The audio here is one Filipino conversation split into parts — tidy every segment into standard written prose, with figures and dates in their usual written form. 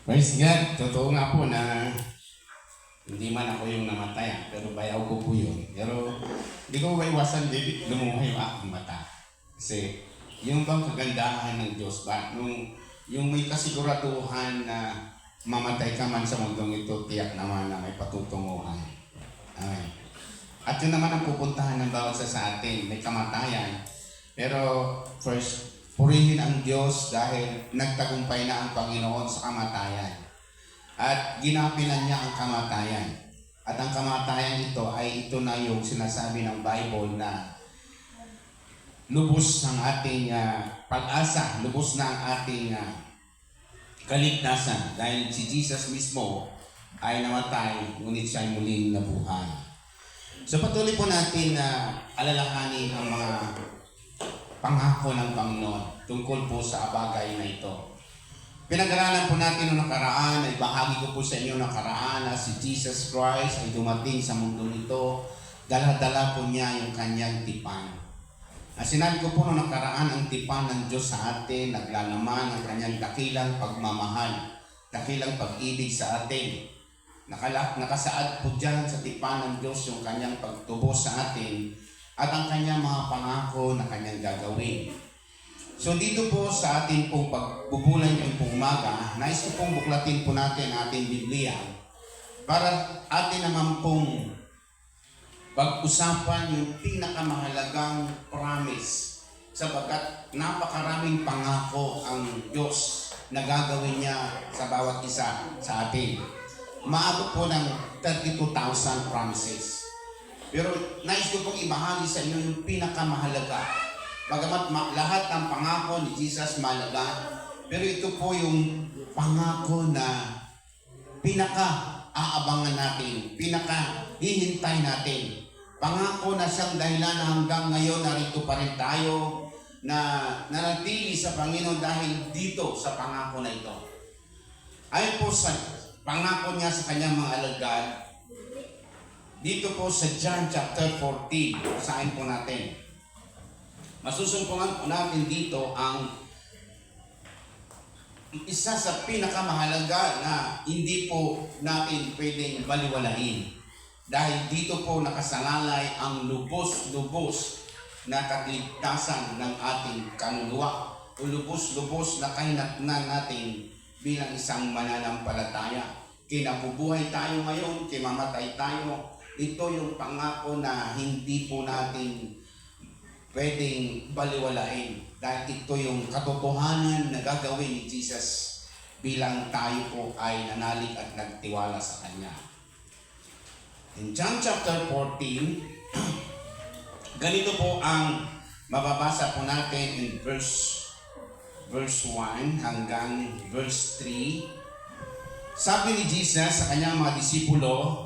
Praise God. Totoo nga po na hindi man ako yung namatay, pero bayaw ko po yun. Pero hindi ko maiwasan, David, lumuha yung aking mata. Kasi yung bang kagandahan ng Diyos ba? Yung may kasiguraduhan na mamatay ka man sa mundong ito, tiyak naman na may patutunguhan. Amen. At yun naman ang pupuntahan ng bawat sa atin, may kamatayan. Pero first, purihin ang Diyos dahil nagtagumpay na ang Panginoon sa kamatayan. At ginapilan niya ang kamatayan. At ang kamatayan ito na yung sinasabi ng Bible na lubos ang ating pag-asa, lubos na ang ating kaligtasan. Dahil si Jesus mismo ay namatay, ngunit siya ay muling nabuhay. So patuloy po natin na alalahanin ang mga pangako ng Panginoon tungkol po sa bagay na ito. Pinag-aralan po natin noong nakaraan, ay bahagi ko po sa inyo nakaraan na si Jesus Christ ay dumating sa mundo nito, dala-dala po niya yung kanyang tipan. Sinabi ko po noong nakaraan, ang tipan ng Diyos sa atin, naglalaman ang kanyang dakilang pagmamahal, dakilang pag-ibig sa atin. Nakasaad po dyan sa tipan ng Diyos yung kanyang pagtubos sa atin, at ang kanyang mga pangako na kanyang gagawin. So dito po sa ating pong pagbubulay ng pong umaga, nais ko pong buklatin po natin ang ating Biblia para atin naman pong pag-usapan yung pinakamahalagang promise, sapagkat napakaraming pangako ang Diyos na gagawin niya sa bawat isa sa atin. Maabot po ng 32,000 promises. Pero nais ko pong ibahagi sa inyo yung pinakamahalaga. Bagamat lahat ng pangako ni Jesus mahalaga, pero ito po yung pangako na pinaka-aabangan natin, pinaka-hihintay natin. Pangako na siyang dahilan na hanggang ngayon narito pa rin tayo na nanatili sa Panginoon dahil dito sa pangako na ito. Ayon po sa pangako niya sa kanyang mga alagad, dito po sa John chapter 14, basahin po natin. Masusumpungan po natin dito ang isa sa pinakamahalaga na hindi po natin pwedeng baliwalain. Dahil dito po nakasalalay ang lubos-lubos na kaligtasan ng ating kaluluwa o lubos-lubos na kahinatnan natin bilang isang mananampalataya. Kinabubuhay tayo ngayon, kimamatay tayo. Ito yung pangako na hindi po natin pwedeng baliwalain dahil ito yung katotohanan na gagawin ni Jesus bilang tayo po ay nanalig at nagtiwala sa Kanya. In John chapter 14, ganito po ang mababasa po natin in verse 1 hanggang verse 3. Sabi ni Jesus sa Kanyang mga disipulo,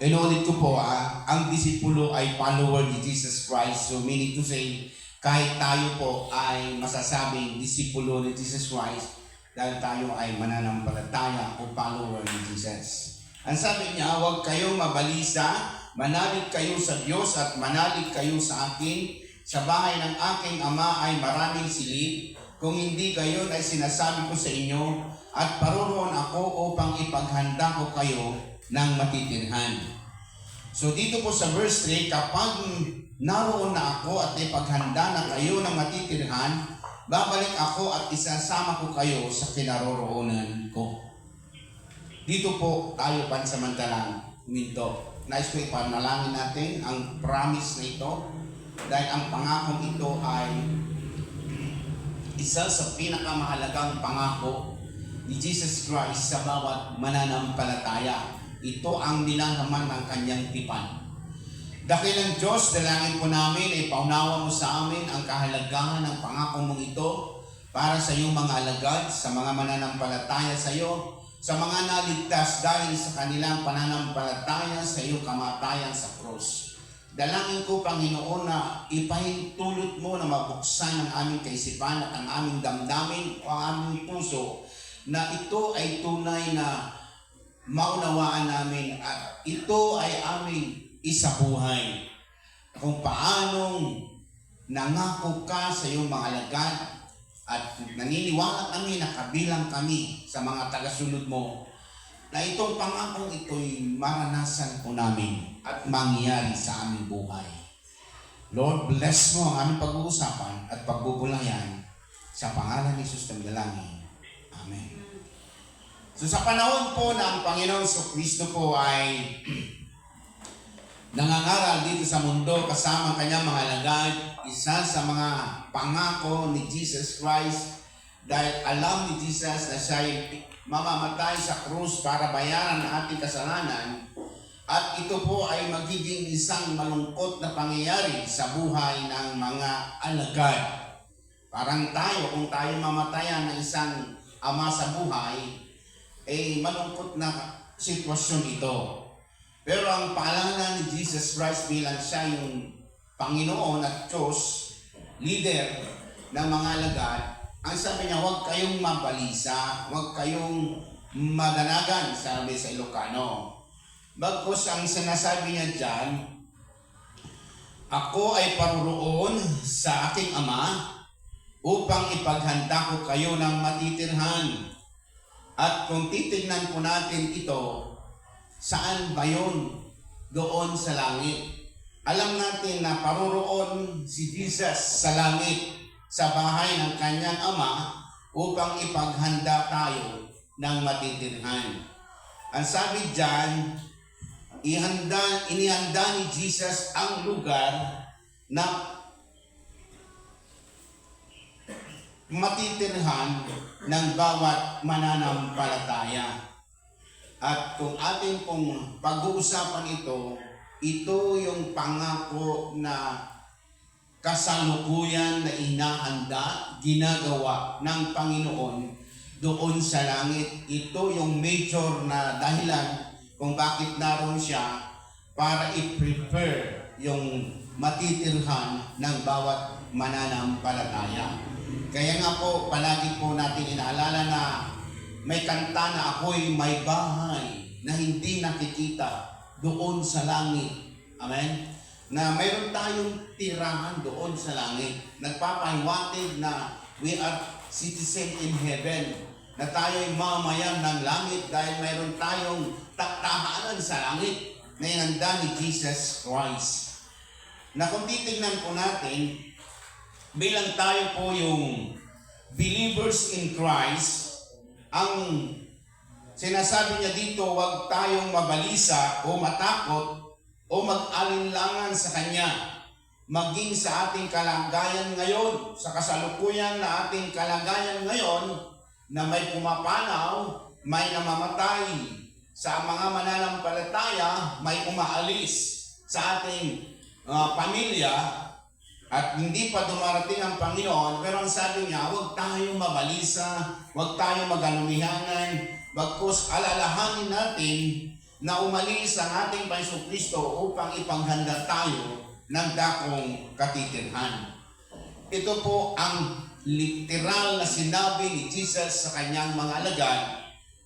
inulit ko po, ang disipulo ay follower ni Jesus Christ. So meaning to say, kahit tayo po ay masasabing disipulo ni Jesus Christ dahil tayo ay mananampalataya o follower ni Jesus. Ang sabi niya, huwag kayong mabalisa, manalig kayo sa Diyos at manalig kayo sa akin. Sa bahay ng aking ama ay maraming silid. Kung hindi gayon ay sinasabi ko sa inyo, at paroroon ako upang ipaghanda ko kayo ng matitirhan. So dito po sa verse 3, kapag naroon na ako at ipaghanda na kayo ng matitirhan, babalik ako at isasama ko kayo sa kinaroroonan ko. Dito po tayo pansamantalang huminto. Nais ko ipanalangin natin ang promise na ito dahil ang pangakong ito ay isa sa pinakamahalagang pangako ni Jesus Christ sa bawat mananampalataya. Ito ang nilalaman ng kanyang tipan. Dakilang Diyos, dalangin po namin ay paunawa mo sa amin ang kahalagahan ng pangako mong ito para sa iyong mga alagad, sa mga mananampalataya sa iyo, sa mga naligtas dahil sa kanilang pananampalataya sa iyong kamatayan sa krus. Dalangin ko, Panginoon, na ipahintulot mo na mabuksan ang aming kaisipan at ang aming damdamin o aming puso na ito ay tunay na maunawaan namin at ito ay aming isabuhay. Kung paanong nangako ka sa iyong mga alagad at naniniwala kami na kabilang kami sa mga tagasunod mo, na itong pangakong ito'y maranasan po namin at mangyayari sa aming buhay. Lord, bless mo ang aming pag-uusapan at pagbubulayan sa pangalan ni Jesus na dalangin. Amen. So sa panahon po na ang Panginoon Kristo po ay nangangaral dito sa mundo kasama ang kanyang mga alagad, isa sa mga pangako ni Jesus Christ, dahil alam ni Jesus na siya'y mamamatay sa krus para bayaran ang ating kasalanan, at ito po ay magiging isang malungkot na pangyayari sa buhay ng mga alagad. Parang tayo, kung tayo mamatayan ng isang ama sa buhay, malungkot na sitwasyon ito. Pero ang paalala ni Jesus Christ bilang siya yung Panginoon at Diyos, leader ng mga alagad, ang sabi niya, huwag kayong mabalisa, huwag kayong madanagan, sabi sa Ilocano. Bagkus ang sinasabi niya dyan, ako ay paruroon sa aking Ama upang ipaghanda ko kayo ng matitirhan. At kung titignan po natin ito, saan ba yun? Doon sa langit. Alam natin na paruroon si Jesus sa langit, sa bahay ng kanyang Ama, upang ipaghanda tayo ng matitirhan. Ang sabi dyan, inihanda ni Jesus ang lugar na matitirhan ng bawat mananampalataya. At kung ating pong pag-uusapan ito yung pangako na kasalukuyan na inahanda, ginagawa ng Panginoon doon sa langit. Ito yung major na dahilan kung bakit naroon siya, para i-prepare yung matitirhan ng bawat mananampalataya. Kaya nga po, palagi po natin inaalala na may kanta na ako'y may bahay na hindi nakikita doon sa langit. Amen? Na mayroon tayong tirahan doon sa langit. Nagpapahiwatig na we are citizen in heaven. Na tayo'y mamayan ng langit dahil mayroon tayong tahanan sa langit na inanda ni Jesus Christ. Na kung titignan po natin, bilang tayo po yung believers in Christ, ang sinasabi niya dito, huwag tayong mabalisa o matakot o mag-alinlangan sa Kanya. Maging sa ating kalagayan ngayon, sa kasalukuyan na ating kalagayan ngayon, na may pumapanaw, may namamatay, sa mga mananampalataya, may umaalis sa ating pamilya, at hindi pa dumarating ang Panginoon. Pero ang sabi niya, huwag tayong mabalisa, huwag tayong magalumihanan, bagkus alalahanin natin na umalis ang ating Panginoon Kristo upang ipaghanda tayo ng dakong katitirhan. Ito po ang literal na sinabi ni Jesus sa kanyang mga alagad,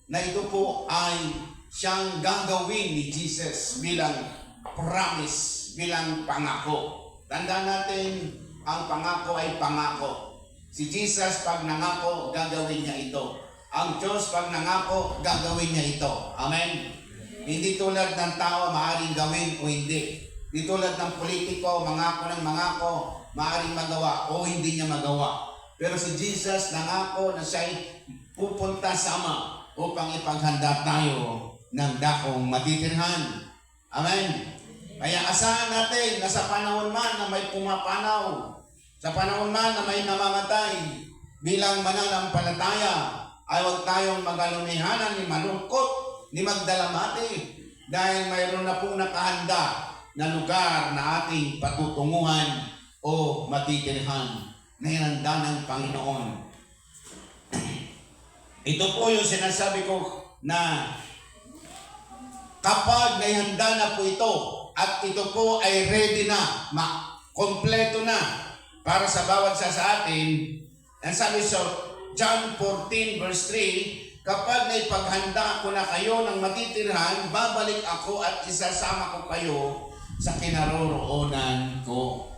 na ito po ay siyang gagawin ni Jesus bilang promise, bilang pangako. Tandaan natin, ang pangako ay pangako. Si Jesus pag nangako, gagawin niya ito. Ang Diyos pag nangako, gagawin niya ito. Amen? Hindi tulad ng tao, maaaring gawin o hindi. Hindi tulad ng politiko, mangako ng mangako, maaaring magawa o hindi niya magawa. Pero si Jesus nangako na siya'y pupunta sa Ama upang ipaghanda tayo ng dakong matitirhan. Amen? Kaya asahan natin na sa panahon man na may pumapanaw, sa panahon man na may namamatay, bilang mananampalataya, ay huwag tayong magalumihanan ni malungkot, ni magdalamati, dahil mayroon na pong nakahanda na lugar na ating patutunguhan o matitirhan na hinanda ng Panginoon. Ito po yung sinasabi ko na kapag naihanda na po ito at ito po ay ready na, kompleto na para sa bawat isa sa atin, ang sabi sa John 14 verse 3, kapag naipaghanda ko na kayo ng matitirhan, babalik ako at isasama ko kayo sa kinaroroonan ko.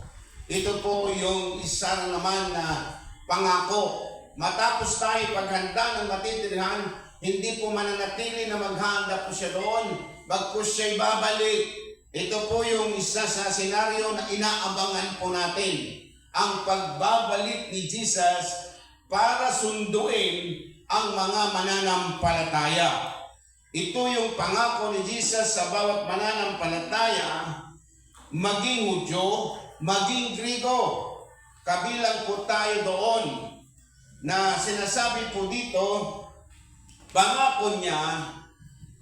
Ito po yung isa naman na pangako matapos tayo paghanda ng matitirhan, hindi po mananatili na maghanda po siya doon, bagkus siya'y babalik. Ito po yung isa sa senaryo na inaabangan po natin. Ang pagbabalik ni Jesus para sunduin ang mga mananampalataya. Ito yung pangako ni Jesus sa bawat mananampalataya, maging Hudyo, maging Grigo. Kabilang po tayo doon na sinasabi po dito, pangako niya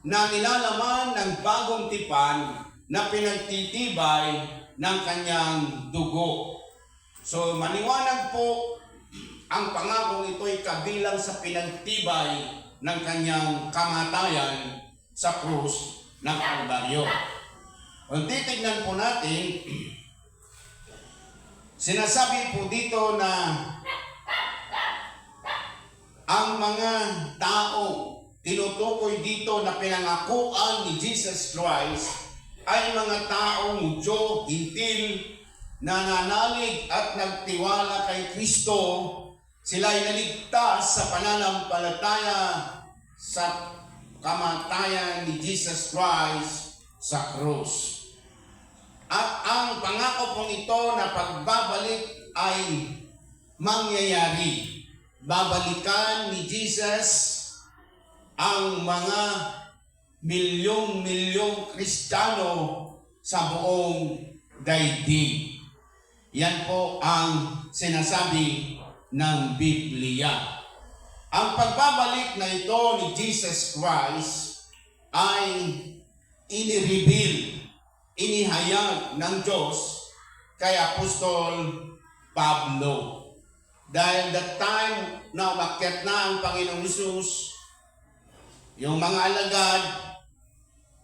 na nilalaman ng bagong tipan na pinagtitibay ng kanyang dugo. So maliwanag po, ang pangakong ito ay kabilang sa pinagtibay ng kanyang kamatayan sa krus ng Kalbaryo. Kung titignan po natin, sinasabi po dito na ang mga tao tinutukoy dito na pinangakuan ni Jesus Christ ay mga taong Hudyo, Hintil, na nanalig at nagtiwala kay Kristo. Sila ay naligtas sa pananampalataya sa kamatayan ni Jesus Christ sa krus. At ang pangako pong ito na pagbabalik ay mangyayari. Babalikan ni Jesus ang mga milyong-milyong Kristiyano sa buong daigdig. Yan po ang sinasabi ng Biblia. Ang pagbabalik na ito ni Jesus Christ ay inireveal, inihayag ng Diyos kay Apostol Pablo. Dahil that time na umakyat na ang Panginoong Hesus, yung mga alagad,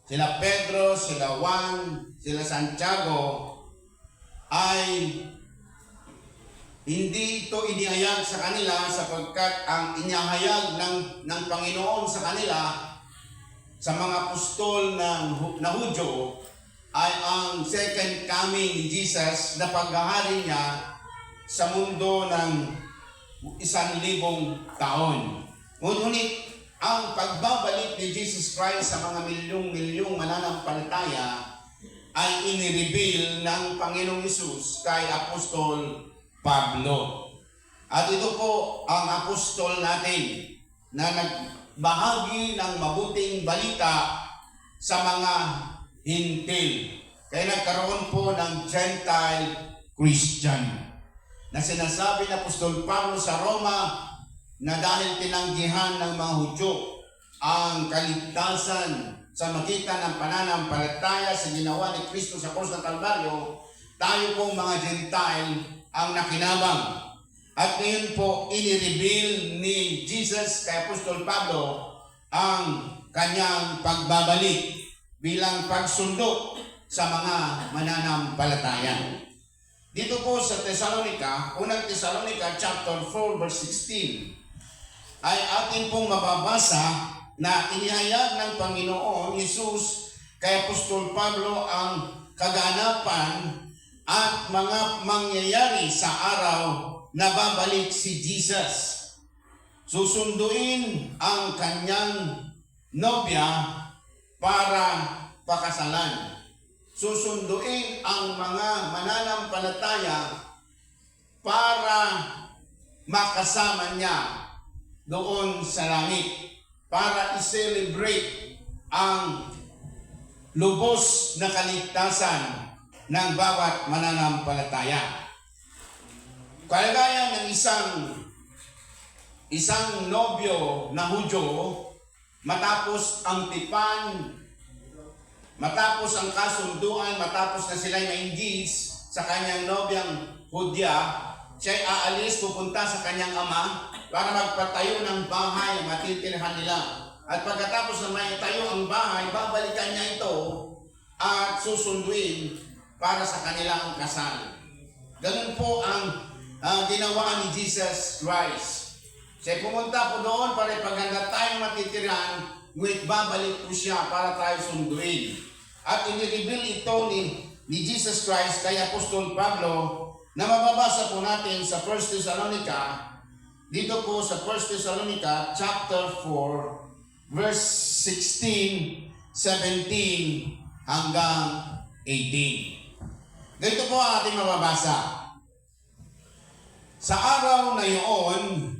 sila Pedro, sila Juan, sila Santiago, ay hindi ito inihayag sa kanila sapagkat ang inihayag ng Panginoon sa kanila, sa mga apostol na Hudyo, ay ang second coming ni Jesus na paghahari niya sa mundo ng 1,000 taon. Ngunit ang pagbabalik ni Jesus Christ sa mga milyong-milyong mananampalataya ay inireveal ng Panginoong Hesus kay Apostol Pablo. At ito po ang apostol natin na nagbahagi ng mabuting balita sa mga Hintil. Kaya nagkaroon po ng Gentile Christian na sinasabi ng Apostol Pablo sa Roma na dahil tinanggihan ng mga Hudyo ang kaligtasan sa magitan ng pananampalataya sa ginawa ni Kristo sa krus ng Kalbaryo, tayo pong mga Gentile ang nakinabang. At ngayon po, inireveal ni Jesus kay Apostol Pablo ang kanyang pagbabalik bilang pagsundo sa mga mananampalataya. Dito po sa Thessalonica, unang Thessalonica chapter 4 verse 16, ay atin pong mababasa na inihayag ng Panginoon Hesus kay Apostol Pablo ang kaganapan at mga mangyayari sa araw na babalik si Jesus. Susunduin ang kanyang nobya para pakasalan. Susunduin ang mga mananampalataya para makasama niya doon sa langit, para i-celebrate ang lubos na kaligtasan ng bawat mananampalataya. Kalagayan ng isang nobyo na Hudyo, matapos ang tipan, matapos ang kasunduan, matapos na sila'y ma-engage sa kanyang nobyang Hudya, siya'y aalis, pupunta sa kanyang ama para magpatayo ng bahay na matitirhan nila. At pagkatapos na may tayo ang bahay, babalikan niya ito at susunduin para sa kanilang kasal. Ganun po ang ginawa ni Jesus Christ. Siya pumunta po doon para ipaghanda tayong matitirhan, ngunit babalik po siya para tayo sunduin. At inireveal ito ni Jesus Christ kay Apostol Pablo na mababasa po natin sa 1 Thessalonica, dito po sa 1 Thessalonica chapter 4 verse 16, 17 hanggang 18. Ganito po ang ating mababasa. Sa araw na iyon,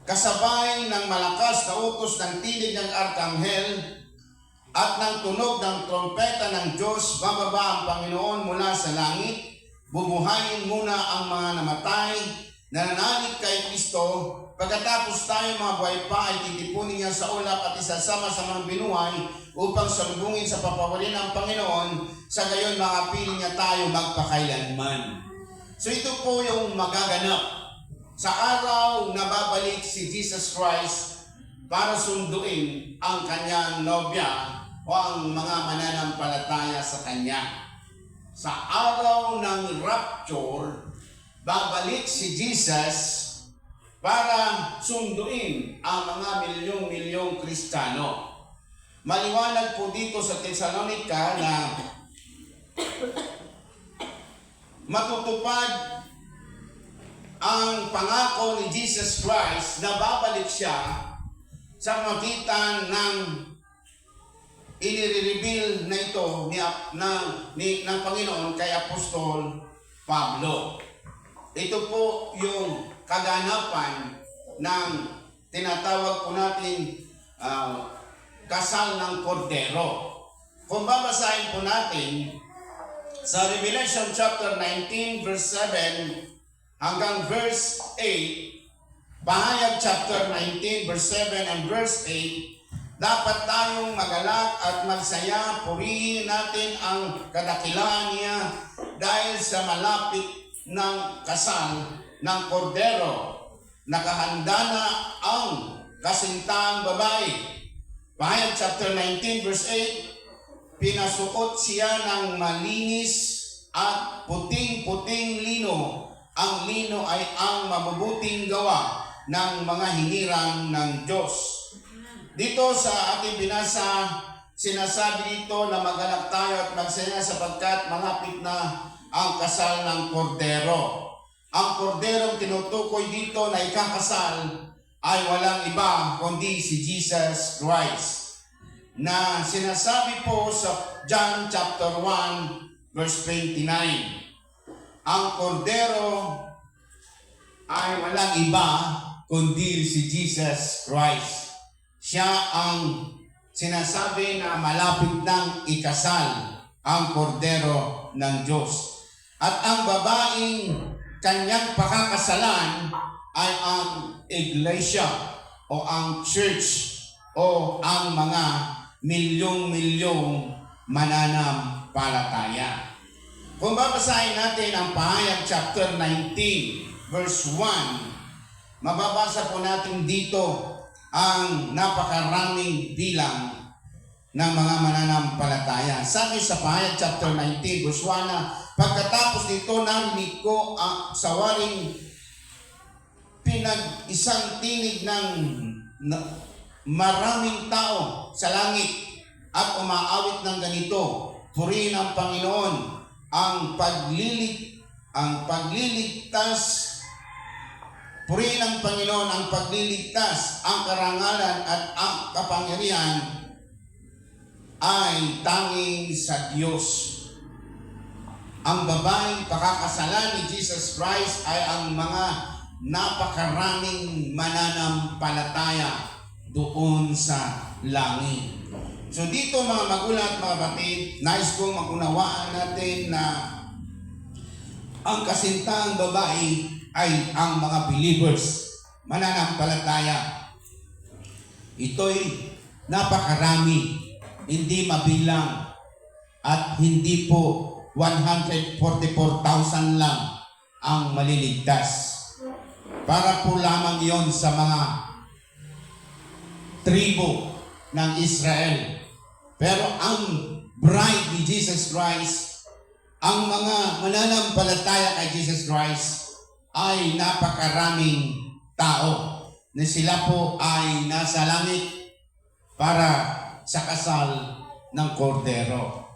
kasabay ng malakas na utos ng tinig ng arkanghel at ng tunog ng trompeta ng Diyos, bababa ang Panginoon mula sa langit. Bubuhayin muna ang mga namatay na nanalig kay Kristo. Pagkatapos tayo mga buhay pa ay titipunin niya sa ulap at isasama sa mga binuhay upang salubungin sa papawalin ng Panginoon. Sa gayon makapiling niya tayo magpakailanman. So ito po yung magaganap sa araw na babalik si Jesus Christ para sunduin ang kanyang nobya o ang mga mananampalataya sa kanya. Sa araw ng rapture, babalik si Jesus para sunduin ang mga milyong-milyong Kristiyano. Maliwanag po dito sa Thessalonica na matutupad ang pangako ni Jesus Christ na babalik siya sa magitan ng inire-reveal na ito ng Panginoon kay Apostol Pablo. Ito po yung kaganapan ng tinatawag po natin kasal ng kordero. Kung babasahin po natin sa Revelation chapter 19 verse 7 hanggang verse 8, Pahayag chapter 19 verse 7 and verse 8, dapat tayong magalak at magsaya, purihin natin ang kadakilaan niya dahil sa malapit ng kasal ng kordero. Nakahanda na ang kasintaang babae. Pahayag chapter 19 verse 8, pinasuot siya ng malinis at puting-puting lino. Ang lino ay ang mabubuting gawa ng mga hinirang ng Diyos. Dito sa ating binasa, sinasabi dito na maganap tayo at magsaya sapagkat malapit na ang kasal ng kordero. Ang korderong tinutukoy dito na ikakasal ay walang iba kundi si Jesus Christ, na sinasabi po sa John chapter 1 verse 29. Ang kordero ay walang iba kundi si Jesus Christ. Siya ang sinasabi na malapit nang ikasal ang kordero ng Diyos. At ang babaeng kanyang pakakasalan ay ang iglesia o ang church o ang mga milyong-milyong mananampalataya. Kung babasahin natin ang Pahayag chapter 19 verse 1, mababasa po natin dito ang napakaraming bilang ng mga mananampalataya. Sabi sa Pahayag chapter 19 verse 1 na pagkatapos nito narinig ko sa waring isang tinig ng maraming tao sa langit at umaawit ng ganito, purihin ang Panginoon, ang pagliligtas. Purihin ang Panginoon ang pagliligtas, ang karangalan at ang kapangyarihan ay tanging sa Diyos. Ang babaeng pakakasalan ni Jesus Christ ay ang mga napakaraming mananampalataya doon sa langit. So dito mga magulang at mga batid, nais kong magunawaan natin na ang kasintaang babae ay ang mga believers, mananampalataya. Ito'y napakarami, hindi mabilang, at hindi po 144,000 lang ang maliligtas. Para po lamang yon sa mga tribo ng Israel. Pero ang bride ni Jesus Christ, ang mga mananampalataya kay Jesus Christ, ay napakaraming tao na sila po ay nasa langit para sa kasal ng kordero.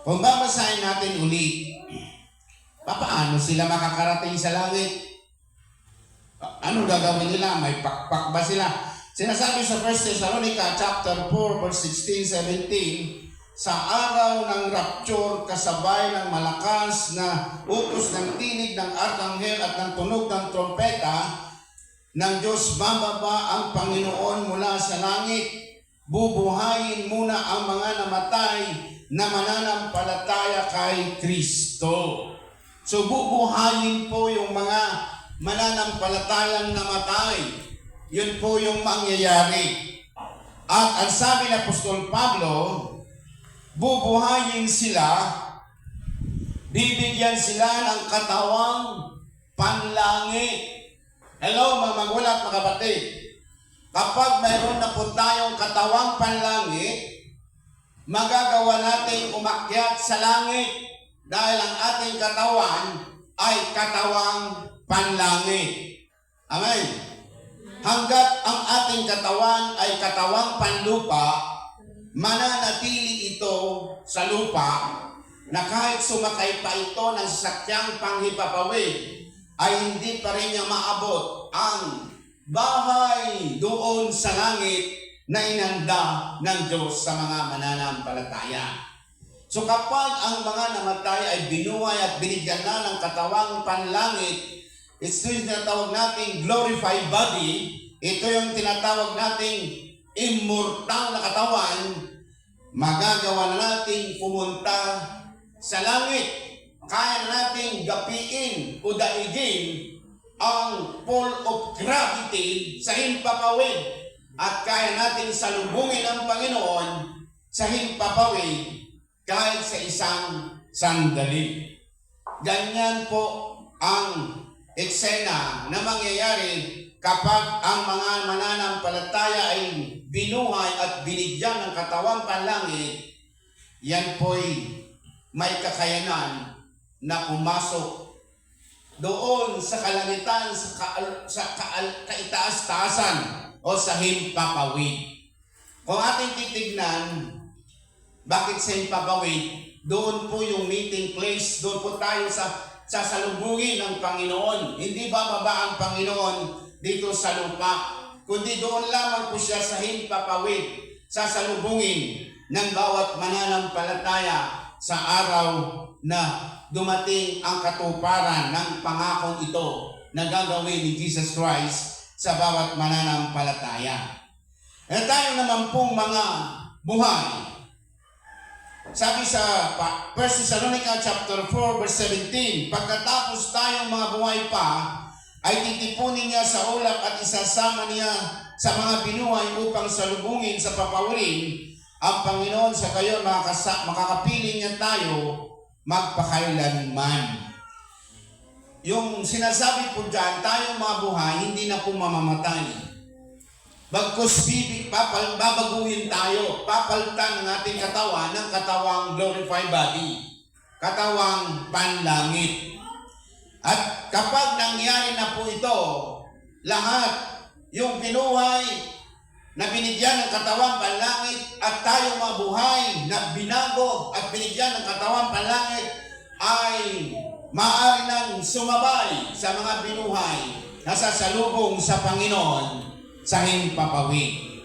Kung babasahin natin ulit, paano sila makakarating sa langit? Ano gagawin nila? May pakpak ba sila? Sinasabi sa 1 Thessalonica chapter 4 verse 16-17, sa araw ng rapture kasabay ng malakas na utos ng tinig ng arkanghel at ng tunog ng trompeta ng Diyos, bababa ang Panginoon mula sa langit. Bubuhayin muna ang mga namatay na mananampalataya kay Kristo. So bubuhayin po yung mga mananampalatayang namatay. Yun po yung mangyayari. At ang sabi ng Apostol Pablo, bubuhayin sila, bibigyan sila ng katawang panlangit. Hello mga magulang at mga kapatid. Kapag mayroon na po tayong katawang panlangit, magagawa natin umakyat sa langit dahil ang ating katawan ay katawang panlangit. Amen. Hanggat ang ating katawan ay katawang panlupa, mananatili ito sa lupa na kahit sumakay pa ito ng sasakyang panghipapawid, ay hindi pa rin niya maabot ang bahay doon sa langit na inanda ng Diyos sa mga mananampalataya. So kapag ang mga namatay ay binuhay at binigyan na ng katawang panlangit, ito yung tinatawag nating glorified body, ito yung tinatawag nating immortal na katawan, magagawa na natin pumunta sa langit. Kaya na natin gapiin o daigin ang pull of gravity sa himpapawid at kaya natin salubungin ang Panginoon sa himpapawid kahit sa isang sandali. Ganyan po ang eksena na mangyayari kapag ang mga mananampalataya ay binuhay at binigyan ng katawang panlangit. Yan po'y may kakayanan na pumasok doon sa kalangitan, sa kaitaas-taasan o sa himpapawid. Kung ating titignan, bakit sa himpapawid? Doon po yung meeting place, doon po tayo sa sasalubungin ng Panginoon. Hindi bababa ang Panginoon dito sa lupa, kundi doon lamang po siya sa himpapawid, sasalubungin ng bawat mananampalataya sa araw na dumating ang katuparan ng pangakong ito na gagawin ni Jesus Christ sa bawat mananampalataya. E tayo naman pong mga buhay. Sabi sa 1 Thessalonica chapter 4 verse 17, pagkatapos tayong mga buhay pa, ay titipunin niya sa ulap at isasama niya sa mga binuhay upang salubungin sa papawirin ang Panginoon sa kayo, makakapiling niya tayo magpakailanman. Yung sinasabi po dyan, tayong mga buhay, hindi na po mamamatay. Bagkus babaguhin tayo, papalitan ng ating katawan ng katawang glorified body, katawang panlangit. At kapag nangyari na po ito, lahat yung binuhay na binigyan ng katawang panlangit at tayo mabuhay na binago at binigyan ng katawang panlangit ay maaari nang sumabay sa mga binuhay na sasalubong sa Panginoon sa himpapawid.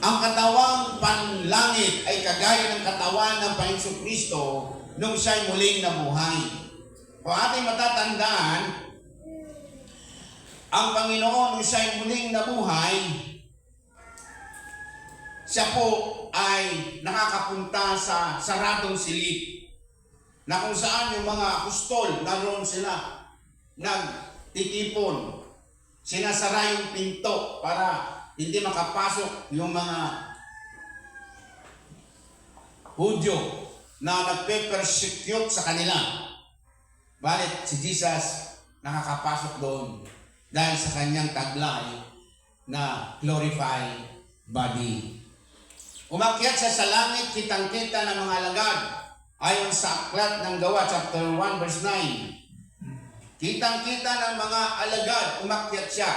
Ang katawang panlangit ay kagaya ng katawan ng Panginoon Kristo nung siya'y muling nabuhay. Kung ating matatandaan, ang Panginoon nung siya'y muling nabuhay, siya po ay nakakapunta sa saradong silid na kung saan yung mga apostol, naroon sila nagtitipon. Sinasara yung pinto para hindi makapasok yung mga Hudyo na nagpe-persecute sa kanila. Balit si Jesus nakakapasok doon dahil sa kanyang taglay na glorified body. Umakyat siya sa langit, kitang-kita ng mga alagad. Ayon sa aklat ng Gawa, chapter 1, verse 9. Kitang-kita ng mga alagad, umakyat siya.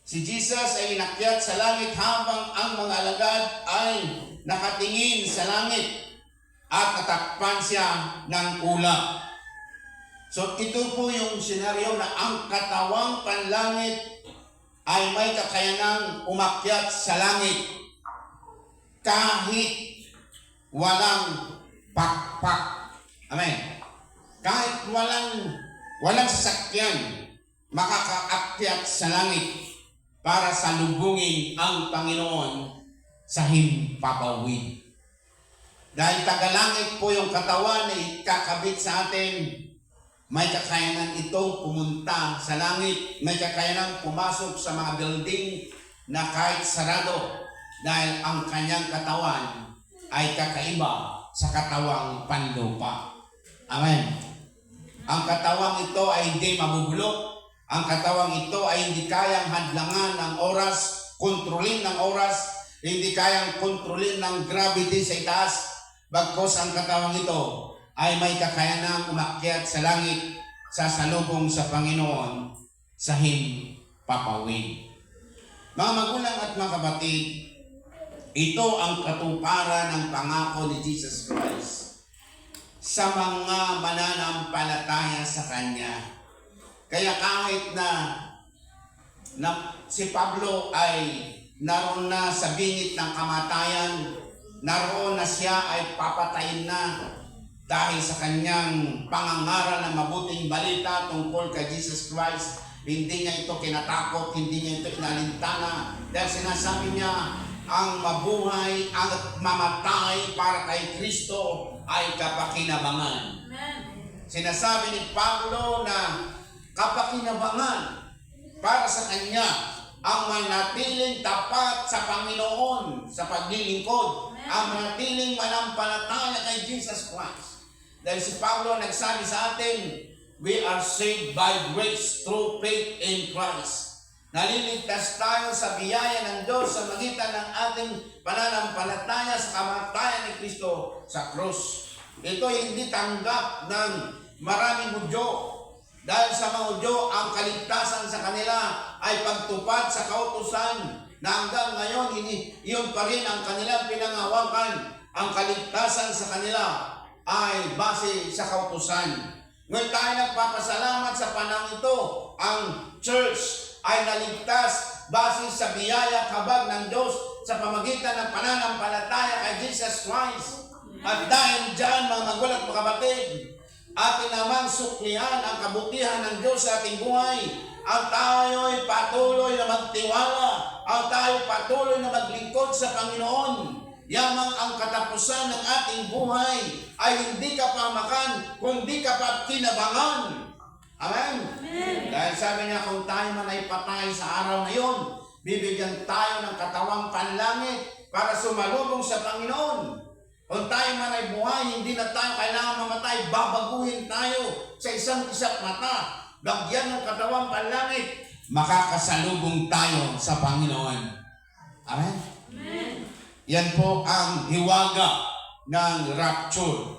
Si Jesus ay inakyat sa langit habang ang mga alagad ay nakatingin sa langit at natakpan siya ng ulap. So ito po yung senaryo na ang katawang panlangit ay may kakayanang umakyat sa langit kahit walang pakpak. Amen. Kahit walang sasakyan, makakaakyat sa langit para salubungin ang Panginoon sa himpapawid. Dahil tagalangit po yung katawan na ikakabit sa atin, may kakayanan itong pumunta sa langit, may kakayanan pumasok sa mga building na kahit sarado dahil ang kanyang katawan ay kakaiba sa katawang panlupa. Amen. Ang katawang ito ay hindi mabubulok. Ang katawang ito ay hindi kayang hadlangan ng oras, kontrolin ng oras, hindi kayang kontrolin ng gravity sa itaas. Bagkos ang katawang ito ay may kakayanang umakyat sa langit, sasalubong sa Panginoon sa himpapawid. Mga magulang at mga kapatid, ito ang katuparan ng pangako ni Jesus Christ sa mga mananampalataya sa Kanya. Kaya kahit na si Pablo ay naroon na sa bingit ng kamatayan, naroon na siya ay papatayin na dahil sa kanyang pangangaral ng mabuting balita tungkol kay Jesus Christ, hindi niya ito kinatakot, hindi niya ito inalintana. Dahil sinasabi niya, ang mabuhay at mamatay para kay Kristo ay kapakinabangan. Sinasabi ni Pablo na kapakinabangan para sa kanya ang manatiling tapat sa Panginoon sa paglilingkod, ang manatiling manampalataya kay Jesus Christ. Dahil si Pablo nagsabi sa atin, we are saved by grace through faith in Christ. Naliligtas tayo sa biyaya ng Diyos sa magitan ng ating pananampalataya sa kamatayan ni Kristo sa krus. Ito hindi tanggap ng maraming Hudyo. Dahil sa mga Hudyo, ang kaligtasan sa kanila ay pagtupad sa kautusan na hanggang ngayon, iyon pa rin ang kanilang pinangawakan. Ang kaligtasan sa kanila ay base sa kautusan. Ngayon tayo nagpapasalamat sa panahon ito, ang church ay naligtas base sa biyaya kabag ng Diyos sa pamagitan ng pananampalataya kay Jesus Christ. At dahil dyan, mga magulang at mga kapatid, atin namang suklihan ang kabutihan ng Diyos sa ating buhay. Ang tayo'y patuloy na magtiwala, ang tayo'y patuloy na maglingkod sa Panginoon. Yamang ang katapusan ng ating buhay ay hindi ka pa makan, kundi ka pa kinabangan. Amen? Amen. Dahil sabi niya, kung tayo man ay patay sa araw na yun, bibigyan tayo ng katawang panlangit para sumalubong sa Panginoon. Kung tayo man ay buhay, hindi na tayo kailangan mamatay, babaguhin tayo sa isang mata, bagyan ng katawang panlangit, makakasalubong tayo sa Panginoon. Amen? Amen. Yan po ang hiwaga ng rapture.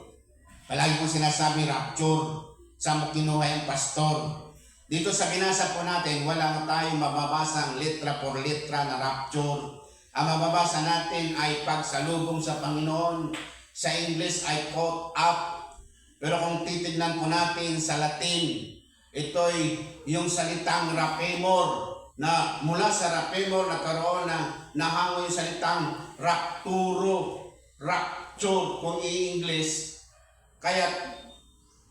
Palagi ko sinasabi rapture sa makinuha ang pastor. Dito sa binasa po natin, wala tayong mababasang letra por letra na rapture. Ang mababasa natin ay pagsalubong sa Panginoon. Sa English ay caught up. Pero kung titignan po natin sa Latin, ito'y yung salitang rapemor, na mula sa rapemor nagkaroon na nahango yung salitang rapturo, rapture kung i-English. Kaya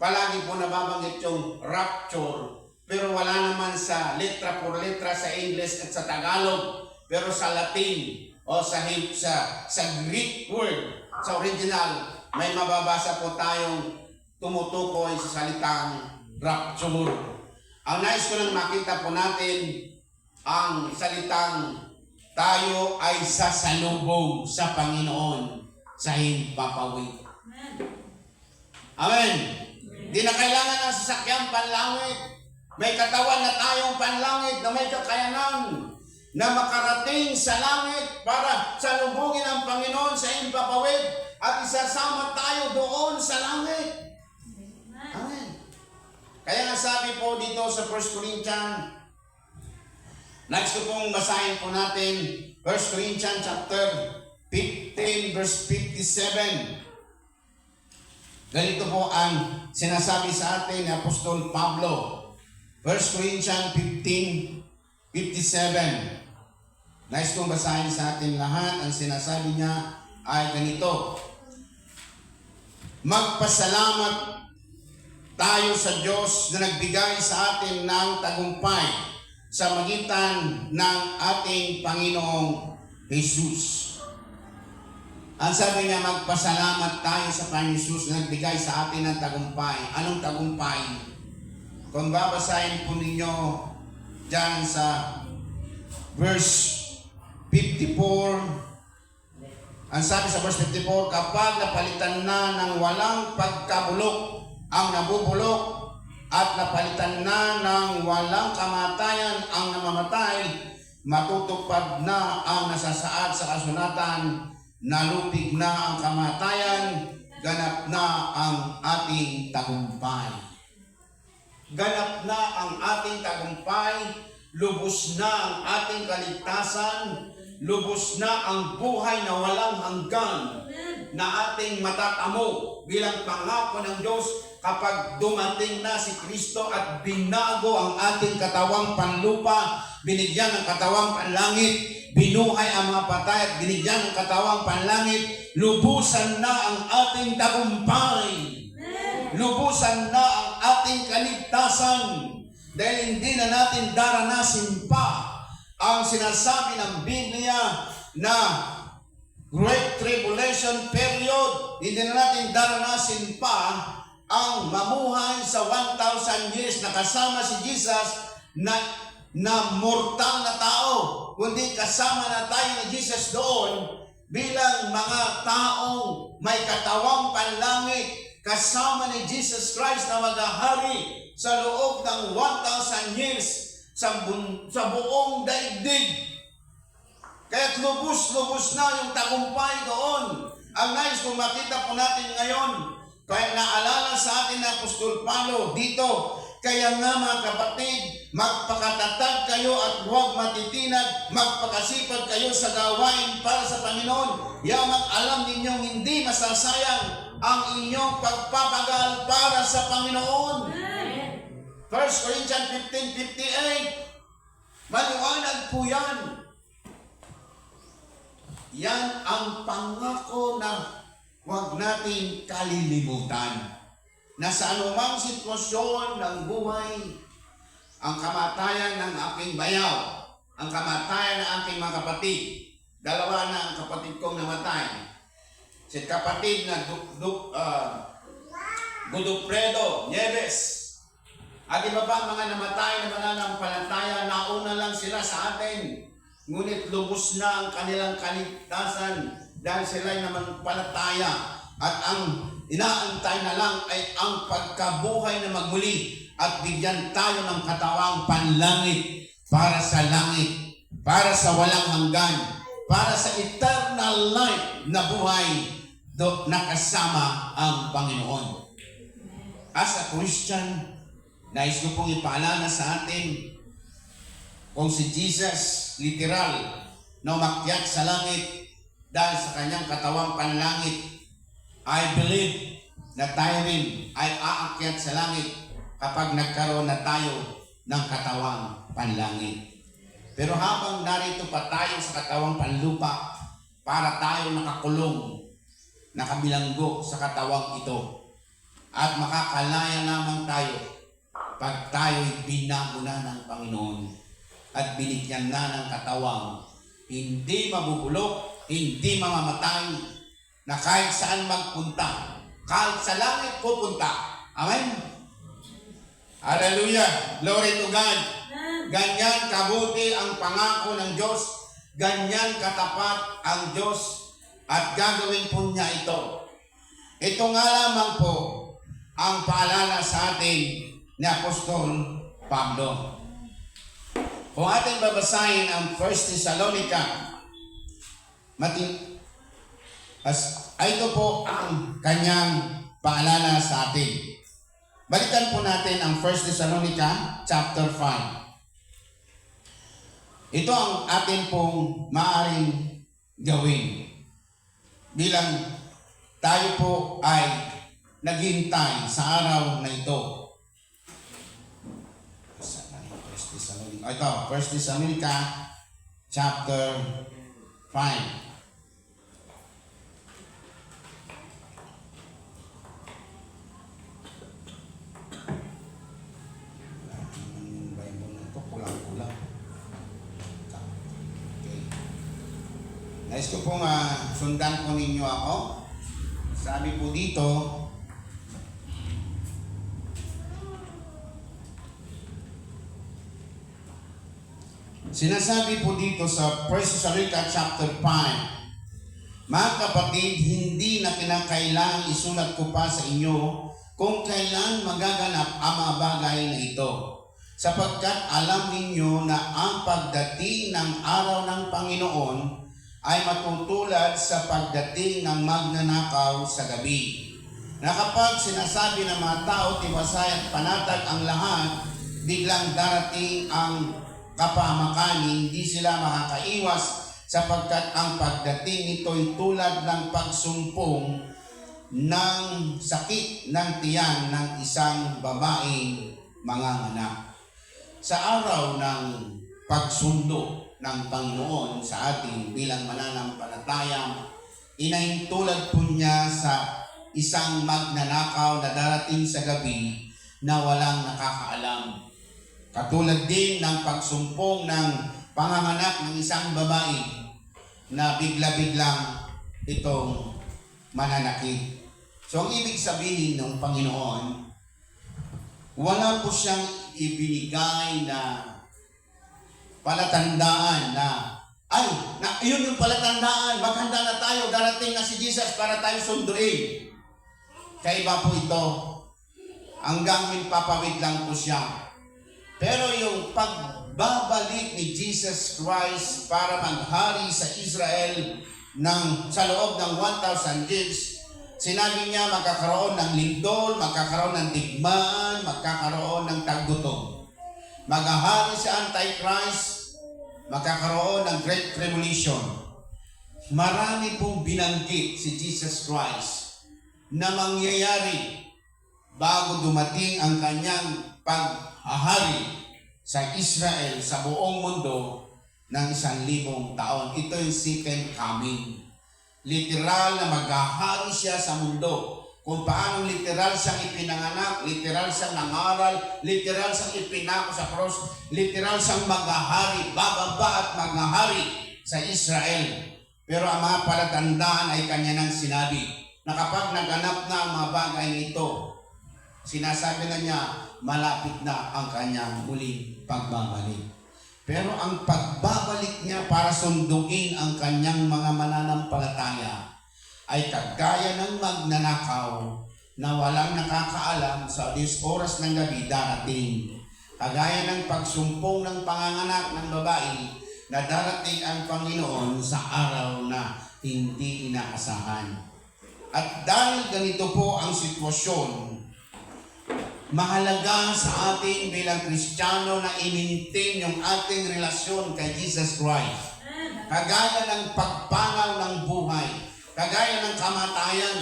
palagi po nababanggit yung rapture, pero wala naman sa letra por letra sa English at sa Tagalog. Pero sa Latin o sa Greek word, sa original, may mababasa po tayong tumutukoy sa salitang rapture. Ang nais ko lang makita po natin, ang salitang tayo ay sasalubong sa Panginoon sa himpapawid. Amen. Di na kailangan ng sasakyang panlangit. May katawan na tayong panlangit na may kakayanan na makarating sa langit para salubungin ang Panginoon sa himpapawid at isasama tayo doon sa langit. Amen. Kaya nga sabi po dito sa 1 Corinthians, next ko pong basahin po natin 1 Corinthians chapter 15 verse 57. Ganito po ang sinasabi sa atin ni Apostol Pablo. 1 Corinthians 15:57. Nais kong basahin sa atin lahat. Ang sinasabi niya ay ganito. Magpasalamat tayo sa Diyos na nagbigay sa atin ng tagumpay sa magitan ng ating Panginoong Jesus. Ang sabi niya, magpasalamat tayo sa Panginoong Jesus na nagbigay sa atin ng tagumpay. Anong tagumpay? Kung babasahin po ninyo dyan sa verse 54, ang sabi sa verse 54, kapag napalitan na ng walang pagkabulok ang nabubulok at napalitan na ng walang kamatayan ang namamatay, matutupad na ang nasasaad sa kasulatan, nalupig na ang kamatayan, ganap na ang ating tagumpay. Ganap na ang ating tagumpay, lubos na ang ating kaligtasan, lubos na ang buhay na walang hanggan na ating matatamo bilang pangako ng Diyos kapag dumating na si Kristo at binago ang ating katawang panlupa, binigyan ng katawang panlangit, binuhay ang mga patay at binigyan ng katawang panlangit, lubusan na ang ating tagumpay. Lubusan na ang ating kaligtasan dahil hindi na natin daranasin pa ang sinasabi ng Biblia na Great Tribulation Period. Hindi na natin daranasin pa ang mamuhay sa 1,000 years na kasama si Jesus na mortal na tao, kundi kasama na tayo ni Jesus doon bilang mga taong may katawang panlangit, kasama ni Jesus Christ na maghahari sa loob ng 1,000 years sa buong daigdig. Kaya't lubos-lubos na yung tagumpay doon. Ang nais kong makita po natin ngayon, kaya naalala sa atin na Apostol Pablo dito, kaya nga mga kapatid, magpakatatag kayo at huwag matitinag, magpakasipag kayo sa gawain para sa Panginoon. Yamang alam ninyong hindi masasayang ang inyong pagpapagal para sa Panginoon. 1 Corinthians 15:58. Maliwanag po yan. Yan ang pangako na huwag natin kalilimutan. Na sa anumang sitwasyon ng buhay, ang kamatayan ng aking bayaw, ang kamatayan ng aking mga kapatid, dalawa na ang kapatid kong namatay. Si kapatid na Godofredo Nieves, at iba pa mga namatay na mananampalataya, nauna lang sila sa atin. Ngunit lubos na ang kanilang kaligtasan dahil sila'y nanampalataya. At ang inaantay na lang ay ang pagkabuhay na magmuli at bigyan tayo ng katawang panlangit para sa langit, para sa walang hanggan, para sa eternal life na buhay na kasama ang Panginoon. As a Christian, nais ko pong ipaalala sa atin kung si Jesus literal na umakyat sa langit dahil sa kanyang katawang panlangit, I believe na tayo rin ay aakyat sa langit kapag nagkaroon na tayo ng katawang panlangit. Pero habang narito pa tayo sa katawang panlupa, para tayo nakakulong, nakabilanggo sa katawang ito, at makakalaya lamang tayo pag tayo'y binago na ng Panginoon at binigyan na ng katawang hindi mabubulok, hindi mamamatay, na kahit saan magpunta, kahit sa langit pupunta. Amen? Hallelujah! Glory to God! Ganyan kabuti ang pangako ng Diyos, ganyan katapat ang Diyos, at gagawin po niya ito. Ito nga lamang po ang paalala sa atin ni Apostol Pablo. Kung ating babasahin ang 1 Thessalonica, ito po ang kanyang paalala sa atin. Balikan po natin ang 1 Thessalonica chapter 5. Ito ang atin pong maaaring gawin bilang tayo po ay naghintay sa araw na ito. Ito, 1 Thessalonica chapter 5. Nais ko pong sundan po ninyo ako. Sabi po dito, sinasabi po dito sa 1 Thessalonica chapter 5, mga kapatid, hindi na kinakailangan isulat ko pa sa inyo kung kailan magaganap ang mga bagay na ito. Sapagkat alam ninyo na ang pagdating ng araw ng Panginoon ay matutulad sa pagdating ng magnanakaw sa gabi. Na kapag sinasabi ng mga tao, tiwasay at panatag ang lahat, biglang darating ang kapahamakan, hindi sila makakaiwas sapagkat ang pagdating nito'y tulad ng pagsumpong ng sakit ng tiyan ng isang babaeng manganganak. Sa araw ng pagsundo ng Panginoon sa atin bilang mananampalataya, inahintulad po niya sa isang magnanakaw na darating sa gabi na walang nakakaalam. Katulad din ng pagsumpong ng panganganak ng isang babae na bigla-biglang itong mananakit. So ang ibig sabihin ng Panginoon, wala po siyang ibinigay na palatandaan na yun yung palatandaan, maghanda na tayo, darating na si Jesus para tayo sunduin. Kaiba po ito, hanggang minpapawid lang po siya. Pero yung pagbabalik ni Jesus Christ para maghari sa Israel sa loob ng 1,000 years, sinabi niya magkakaroon ng lindol, magkakaroon ng digmaan, magkakaroon ng taggutom. Maghahari si Antichrist, magkakaroon ng Great Tribulation. Marami pong binanggit si Jesus Christ na mangyayari bago dumating ang kanyang paghahari sa Israel sa buong mundo ng 1,000 taon. Ito yung second coming. Literal na maghahari siya sa mundo. Kung paano literal siyang ipinanganak, literal siyang nangaral, literal siyang ipinako sa cross, literal siyang maghahari, bababa at maghahari sa Israel. Pero ang mga palatandaan ay kanya nang sinabi na kapag naganap na ang mga bagay nito, sinasabi na niya, malapit na ang kanyang muling pagbabalik. Pero ang pagbabalik niya para sunduin ang kanyang mga mananampalataya ay kagaya ng magnanakaw na walang nakakaalam sa oras ng gabi darating. Kagaya ng pagsumpong ng panganganak ng babae na darating ang Panginoon sa araw na hindi inaasahan. At dahil ganito po ang sitwasyon, mahalaga sa atin bilang Kristiyano na i-maintain yung ating relasyon kay Jesus Christ. Kagaya ng pagpanaw ng buhay, kagaya ng kamatayan.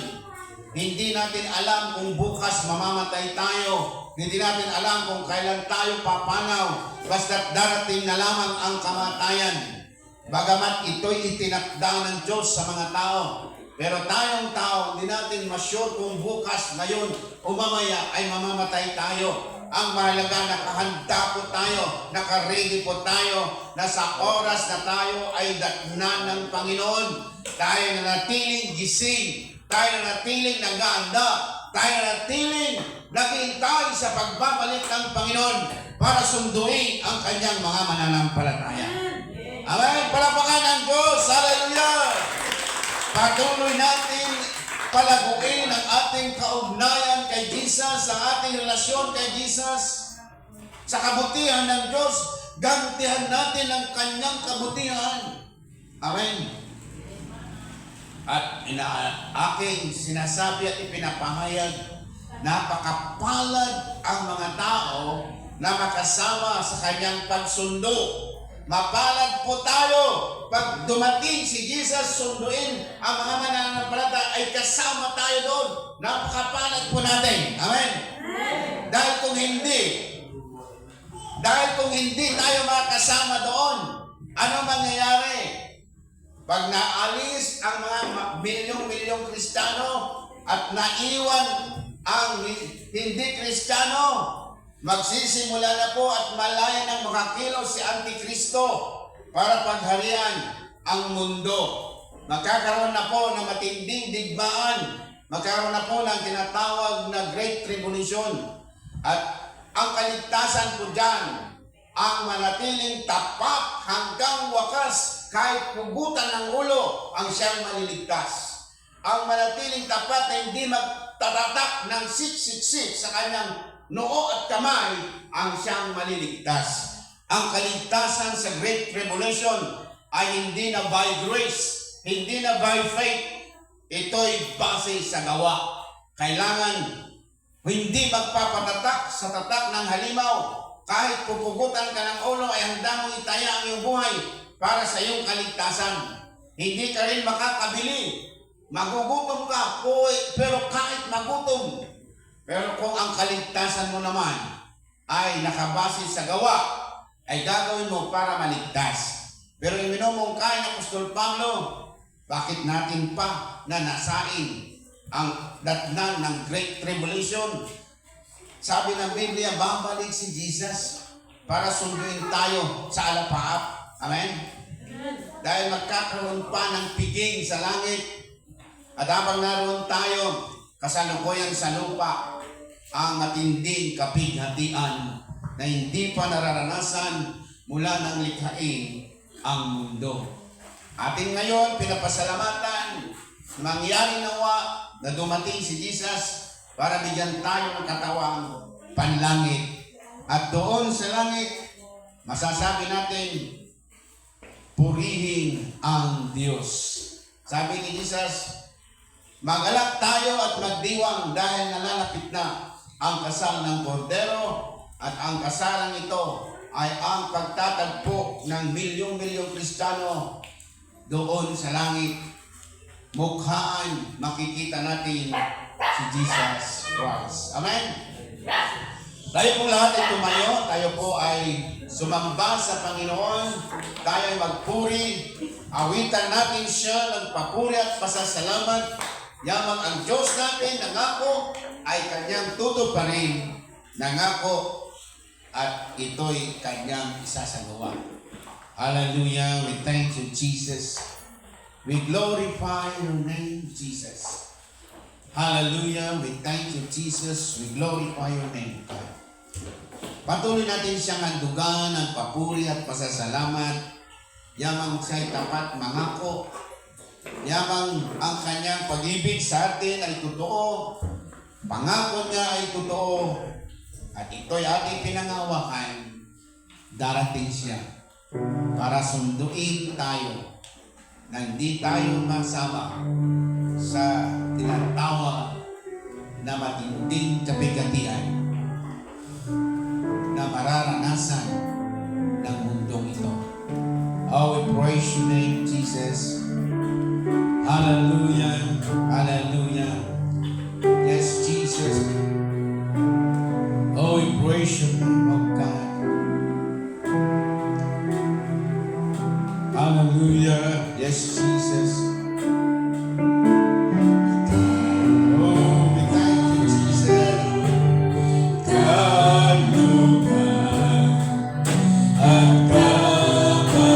Hindi natin alam kung bukas mamamatay tayo. Hindi natin alam kung kailan tayo papanaw. Basta't darating na lamang ang kamatayan. Bagamat ito'y itinakda ng Diyos sa mga tao. Pero tayong tao, hindi natin ma-sure kung bukas, ngayon, o mamaya ay mamamatay tayo. Ang mahalaga, nakahanda po tayo, nakaready po tayo, na sa oras na tayo ay datnan ng Panginoon. Tayo na natiling gising, tayo na natiling nag-aanda, tayo na natiling naghihintay sa pagbabalik ng Panginoon para sunduin ang kanyang mga mananampalataya. Amen. Palapakan ng Diyos. Hallelujah. Patuloy natin palaguin ang ating kaugnayan kay Jesus, sa ating relasyon kay Jesus. Sa kabutihan ng Diyos, gantihan natin ang kanyang kabutihan. Amen. At aking sinasabi at ipinapahayag, napakapalad ang mga tao na makasama sa kanyang pagsundo Mapalad po tayo. Pag dumating si Jesus, sunduin ang mga mananampalataya ay kasama tayo doon. Napakapalad po natin. Amen? Dahil kung hindi tayo makasama doon, ano mangyayari? Pag naalis ang mga milyong-milyong Kristiyano at naiwan ang hindi Kristiyano, magsisimula na po at malaya ng makakilos si Antikristo para pagharian ang mundo. Magkakaroon na po ng matinding digmaan. Magkakaroon na po ng tinatawag na Great Tribulation. At ang kaligtasan po dyan, ang manatiling tapat hanggang wakas, kahit pugutan ng ulo, ang siyang maliligtas. Ang manatiling tapat na hindi magtatatak ng siksik sa kanyang noo at kamay, ang siyang maliligtas. Ang kaligtasan sa Great Tribulation ay hindi na by grace, hindi na by faith. Ito'y base sa gawa. Kailangan hindi magpapatatak sa tatak ng halimaw. Kahit pupugutan ka ng ulo ay handa mong itaya ang iyong buhay para sa iyong kaligtasan. Hindi ka rin makakabili. Magugutom ka, pero kahit magutom. Pero kung ang kaligtasan mo naman ay nakabase sa gawa, ay gagawin mo para maligtas. Pero yung minumungkahi ng Apostol Pablo, bakit natin pa na nasain ang datnan ng Great Tribulation? Sabi ng Biblia, babalik si Jesus para sunduin tayo sa alapaap. Amen? Dahil magkakaroon pa ng piging sa langit. At habang naroon tayo, kasalukuyan sa lupa, ang matinding kapighatian na hindi pa nararanasan mula ng likhain ang mundo. Atin ngayon, pinapasalamatan, mangyari nawa na dumating si Jesus para bigyan tayo ng katawang panlangit. At doon sa langit, masasabi natin, purihin ang Diyos. Sabi ni Jesus, magalak tayo at magdiwang dahil nalalapit na ang kasal ng Kordero, at ang kasalang ito ay ang pagtatagpo ng milyong-milyong Kristiyano doon sa langit. Mukhaan makikita natin si Jesus Christ. Amen? Tayo po lahat ay tumayo, tayo po ay sumamba sa Panginoon, tayo ay magpuri, awitan natin siya ng papuri at pasasalamat. Yamang ang Diyos natin, nangako, ay kanyang tutuparin, nangako, at ito'y kanyang isasagawa. Hallelujah, we thank you, Jesus. We glorify your name, Jesus. Hallelujah, we thank you, Jesus. We glorify your name, God. Patuloy natin siyang handugan ng papuri at pasasalamat. Yamang siya'y tapat mangako. Yamang ang kanyang pag-ibig sa atin ay totoo. Pangako niya ay totoo. At ito'y ating pinangawakan. Darating siya para sunduin tayo na hindi tayo masama sa tinatawag na matinding kabigatian na mararanasan ng mundong ito. Oh, we praise your name, Jesus. Hallelujah. Hallelujah. Yes, Jesus. Oh, we praise your name, oh God. Hallelujah. Yes, Jesus. Oh, we thank you, Jesus. Kalukan at kapayapaan.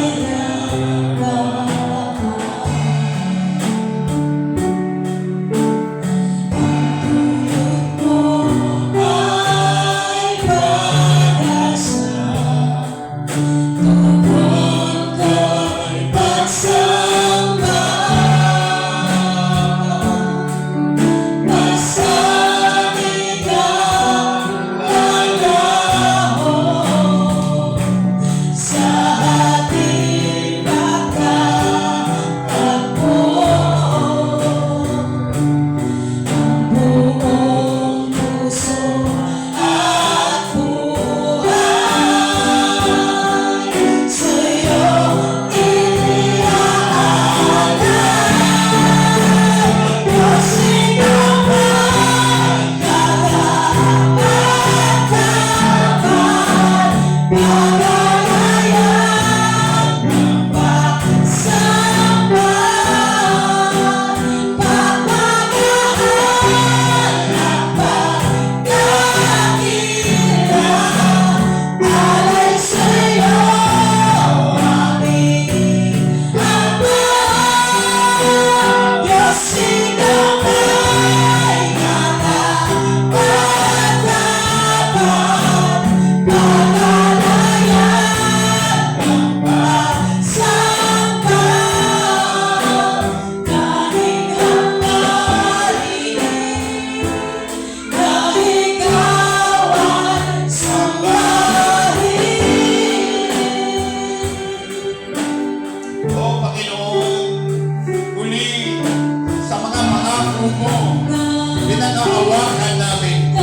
panahon mo, pinag-aawakan namin.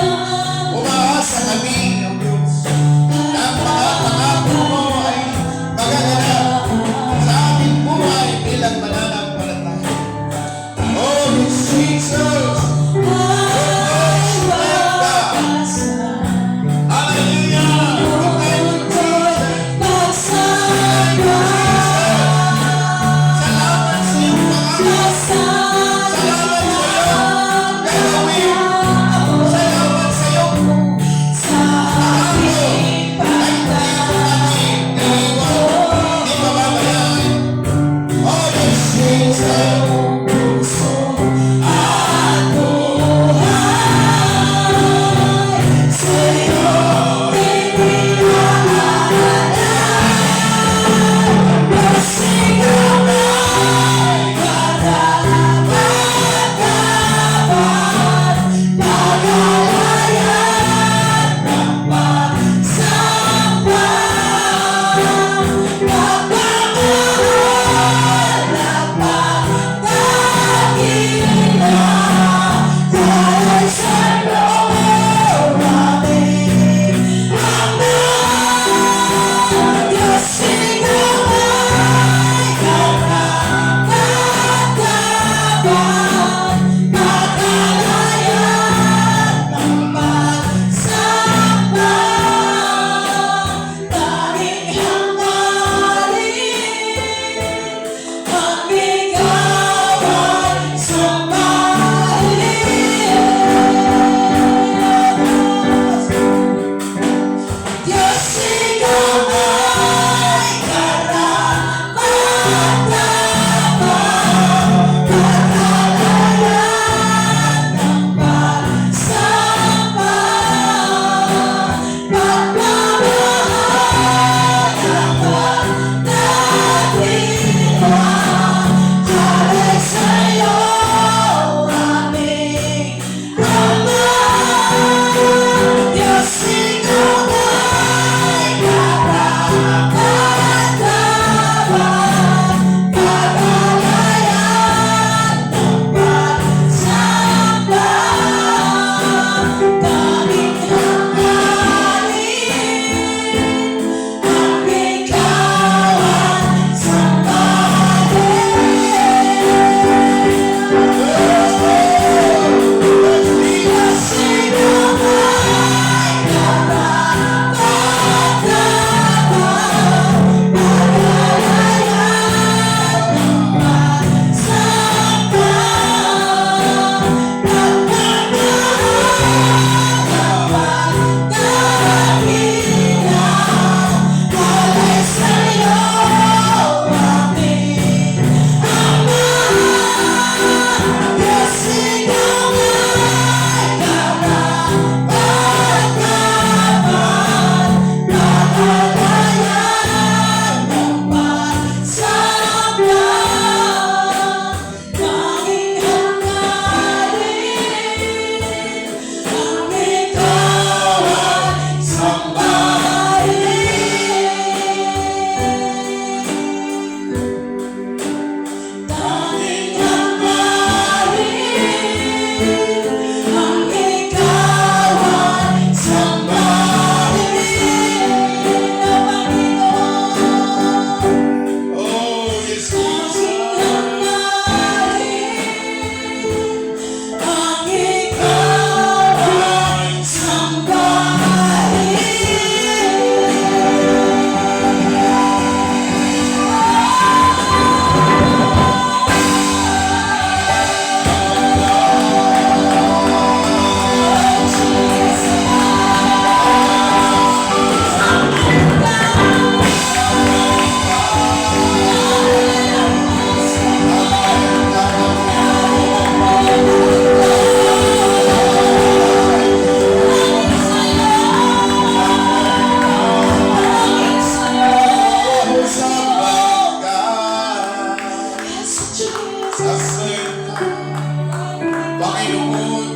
Umaasa kami, O Diyos, na ang mga pangako mo ay magaganap sa aming buhay bilang mananampalataya. Oh, Jesus!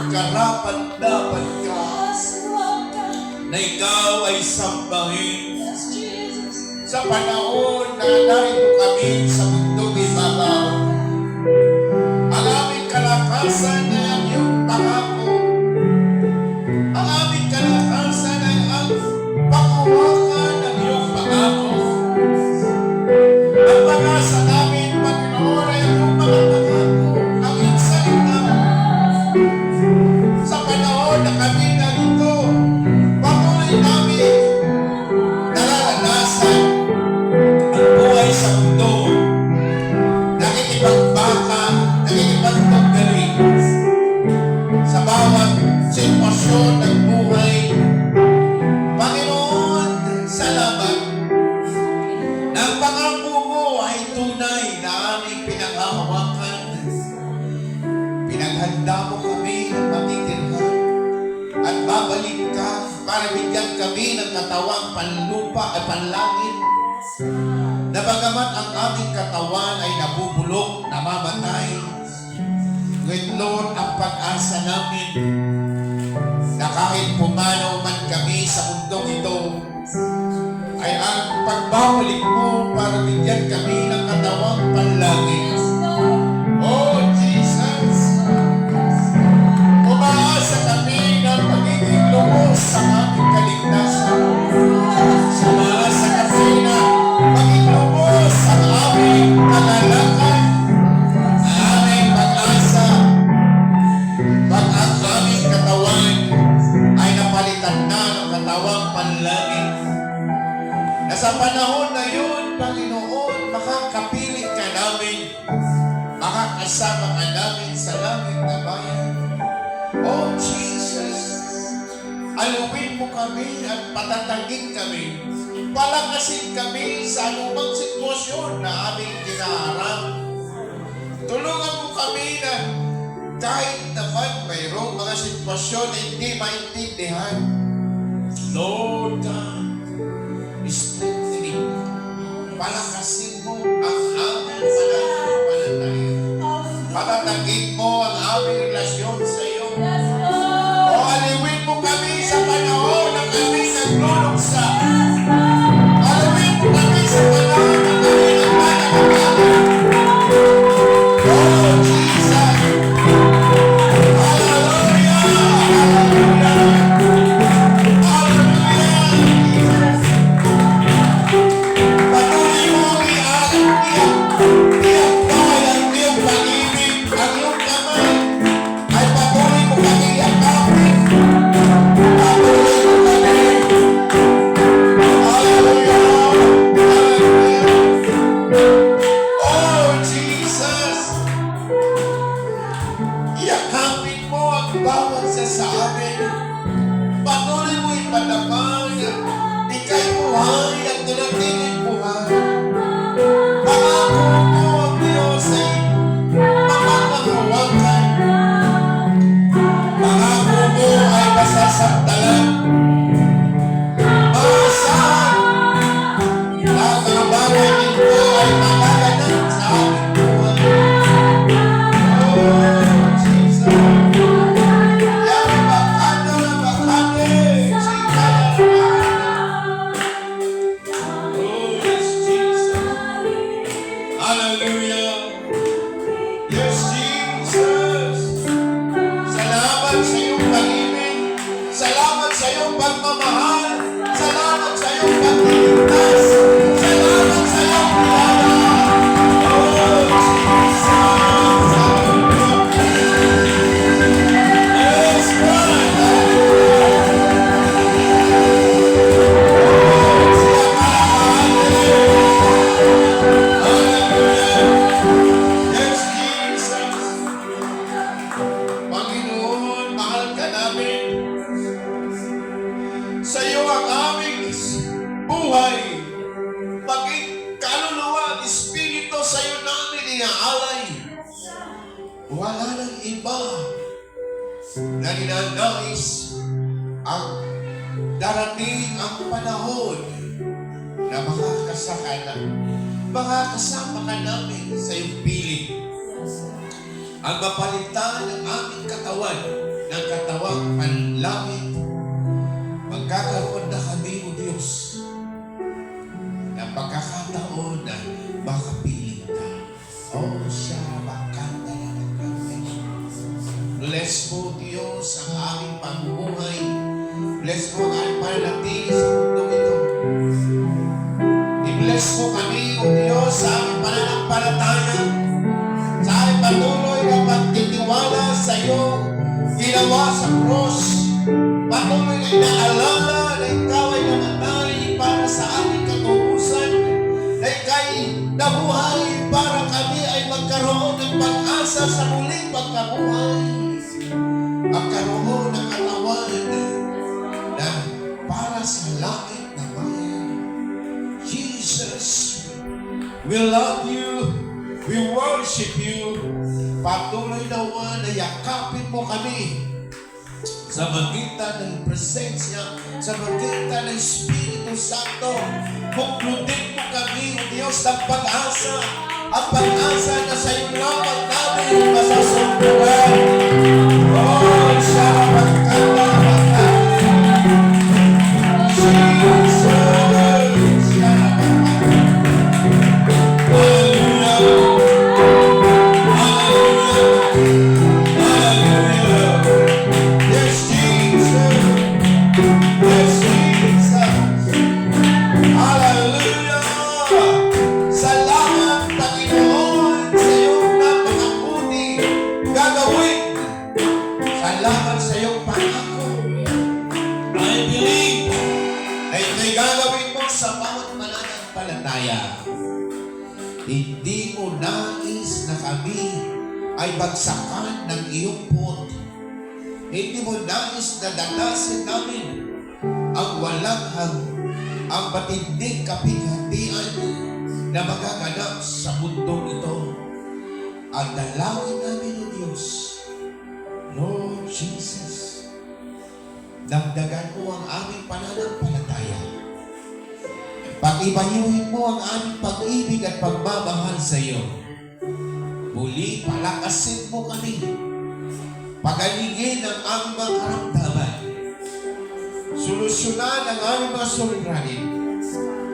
karapat-dapat ka na ikaw ay sambahin. Sa panahon na narito kami sa mundong ibabaw, ang aming kalakasan ihanda mo kami ng matitirhan at babalik ka para bigyan kami ng katawang panlupa at panlangit na bagamat ang aming katawan ay nabubulok, namamatay, ngunit Lord, ang pag-asa namin na kahit pumanaw man kami sa mundong ito, ay ang pagbabalik mo para bigyan kami ng katawang panlangit. Oh, Jesus! Umaasa kami ng magiging lubos sa aming kaligtasan. Umaasa kami na maging lubos ang aming kagalakan, ang aming pag-asa, pag ang aming katawan ay napalitan na ng katawang panlangit. Na sa panahon na yun, Panginoon, makakapiling ka namin, makakasama ka namin sa langit na bayan. Oh, Jesus, aluin mo kami at patatagin kami. Palakasin kami sa anumang sitwasyon na aming kinaharap. Tulungan mo kami na kahit naman mayroong mga sitwasyon na hindi maintindihan, Lord God, strengthening, palakasin mo ang aming pananampalataya. Patatagin mo ang aming relasyon sa iyo. O aliwin mo kami sa panahon na kami nagluluksa. Aliwin mo kami sa panahon na kami nagmanagagalit. Oh, Jesus! Hallelujah! Hallelujah! Patuloy mo ang iakbay ang iyong pag-ibig, ang iyong kamay, ay patuloy mo kami yakapin. Patuloy mo kami. Hallelujah! Hallelujah! Oh, Jesus! Yakapin mo ang bawat isa sa amin. Patuloy mo ipadamag. Ika'y buhay at tunatingin buhay. Pangako mo ang Diyos ay mapagmamawakan. Pangako mo ay masasamtalan. Maasahan. Lahat ng bagay nito ay magaganap sa aming buhay. Oh, Jesus. Yabakano na bakane. Oh, yes, Jesus. Hallelujah. Yes, Jesus. Salamat sa iyong pag-ibig. Salamat sa iyong pagmamahal. Salamat sa iyong pagligtas. Salamat sa iyong biyaya. Oh, Jesus. Hallelujah. Yes, God. Yes, Jesus. Panginoon, mahal ka namin. Sa iyo ang aming buhay. Maging kaluluwa at espiritu sa iyo namin iaalay. Wala nang iba na ninanais ang darating ang panahon na makakasama ka namin sa iyong piling. Ang mapalitan ng aming katawan ng katawang panlangit. Magkakaroon na kami, O Diyos, ng pagkakataon na makapiling ka. O siya, makanta na nakanta. Bless mo, Diyos, ang aming pamumuhay. Bless mo ang aming pananatili sa mundong ito. I-bless mo kami, O Diyos, sa aming pananampalataya. Sa aming patuloy na pagtitiwala sa iyo, ginawa sa cross. Patuloy na inaalala na ikaw ay namatay para sa aming katubusan, na ika'y nabuhay para kami ay magkaroon ng pag-asa sa muling pagkabuhay. Magkaroon ng katawan na para sa langit na bayan. Jesus, we love you, we worship you, Patuloy nawa na yakapin mo kami sa magitan ng presensya, sa magitan ng Espiritu Santo. Kukludin mo kami, O Diyos, ng pag-asa. Ang pag-asa na sa iyong lamang namin masasuntukan. Oh, siya magkanda. Jesus, siya hindi mo nais na kami ay bagsakan ng iyong puot. Hindi mo nais na danasin namin ang walang ang matinding kapighatian na magaganap sa mundong ito. Ang dalangin namin, O Diyos, Lord Jesus, dagdagan mo ang aming pananampalataya. Pag-ibayuhin mo ang aming pag-ibig at pagmamahal sa iyo. Muli, palakasin mo kami. Pagalingin ang aming mga karamdaman. Solusyonan ang aming mga suliranin.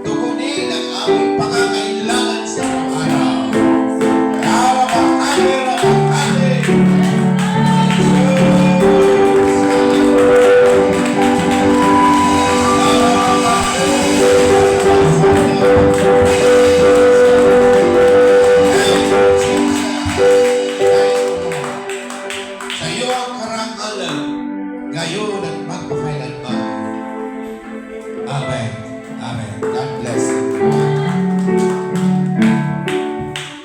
Tugunin ang aming pangangailangan sa araw. Ngayon at magpakailanman. Amen. Amen. God bless.